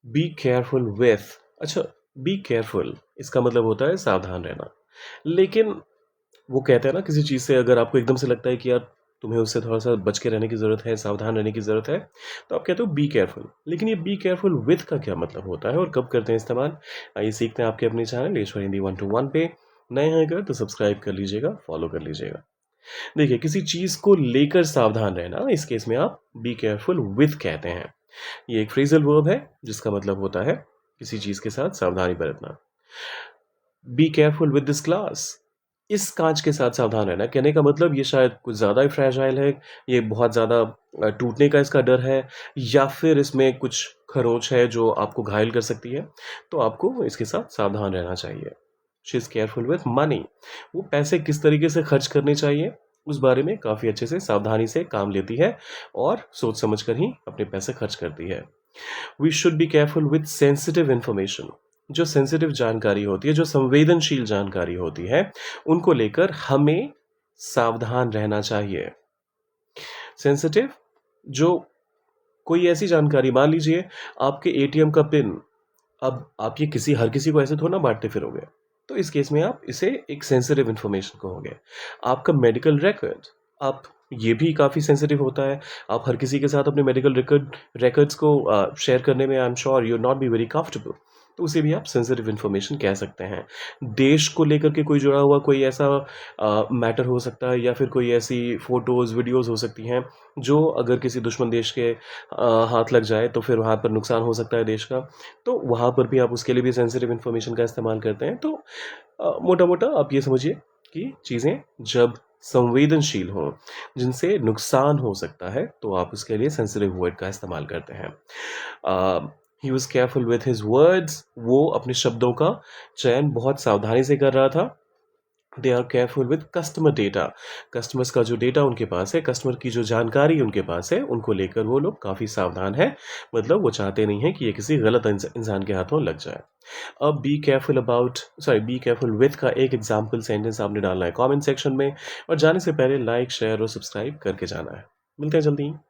B careful with. अच्छा, be careful इसका मतलब होता है सावधान रहना। लेकिन वो कहते हैं ना, किसी चीज़ से अगर आपको एकदम से लगता है कि यार तुम्हें उससे थोड़ा-सा बच के रहने की ज़रूरत है, सावधान रहने की ज़रूरत है, तो आप कहते हो बी केयरफुल। लेकिन ये बी केयरफुल विथ का क्या मतलब होता है और कब करते हैं इस्तेमाल? आइए सीखते हैं आपके अपने चैनल ईश्वर हिंदी 121 पे। नए हैं अगर तो सब्सक्राइब कर लीजिएगा, फॉलो कर लीजिएगा। देखिए, किसी चीज़ को लेकर सावधान रहना, इस केस में आप बी केयरफुल विथ कहते हैं। ये एक फ्रेज़ल वर्ब है जिसका मतलब होता है किसी चीज़ के साथ सावधानी बरतना। Be careful with this glass, इस कांच के साथ सावधान रहना। कहने का मतलब ये शायद कुछ ज़्यादा ही फ्रेजाइल है, ये बहुत ज़्यादा टूटने का इसका डर है, या फिर इसमें कुछ खरोंच है जो आपको घायल कर सकती है, तो आपको इसके साथ सावधान रहना चाहिए। She is careful with money, वो पैसे किस तरीके से खर्च करने चाहिए उस बारे में काफ़ी अच्छे से सावधानी से काम लेती है और सोच समझ कर ही अपने पैसे खर्च करती है। We should be careful with sensitive information, जो सेंसिटिव जानकारी होती है, जो संवेदनशील जानकारी होती है, उनको लेकर हमें सावधान रहना चाहिए। सेंसिटिव, जो कोई ऐसी जानकारी, मान लीजिए आपके एटीएम का पिन, अब आप ये किसी हर किसी को ऐसे थोड़ा ना बांटते फिरोगे, तो इस केस में आप इसे एक सेंसिटिव इंफॉर्मेशन कहोगे। आपका मेडिकल रिकॉर्ड, आप ये भी काफ़ी सेंसिटिव होता है। आप हर किसी के साथ अपने मेडिकल रिकॉर्ड्स को शेयर करने में I am sure you not be very comfortable, तो उसे भी आप सेंसिटिव इन्फॉर्मेशन कह सकते हैं। देश को लेकर के कोई जुड़ा हुआ कोई ऐसा मैटर हो सकता है, या फिर कोई ऐसी फ़ोटोज़, वीडियोज़ हो सकती हैं, जो अगर किसी दुश्मन देश के हाथ लग जाए, तो फिर वहाँ पर नुकसान हो सकता है देश का। तो वहाँ पर भी आप उसके लिए भी सेंसिटिव इन्फॉर्मेशन का इस्तेमाल करते हैं। तो मोटा-मोटा आप ये समझिए कि चीज़ें जब संवेदनशील हों, जिनसे नुकसान हो सकता है, तो आप उसके लिए सेंसिटिव वर्ड का इस्तेमाल करते हैं। He was careful with his words, वो अपने शब्दों का चयन बहुत सावधानी से कर रहा था। They are careful with customer data, customers का जो डेटा उनके पास है, कस्टमर की जो जानकारी उनके पास है, उनको लेकर वो लोग काफ़ी सावधान हैं। मतलब वो चाहते नहीं हैं कि ये किसी गलत इंसान के हाथों लग जाए। अब बी केयरफुल विथ का एक एग्जाम्पल सेंटेंस आपने डालना है कमेंट सेक्शन में, और जाने से पहले लाइक, शेयर और सब्सक्राइब करके जाना है। मिलते हैं जल्दी।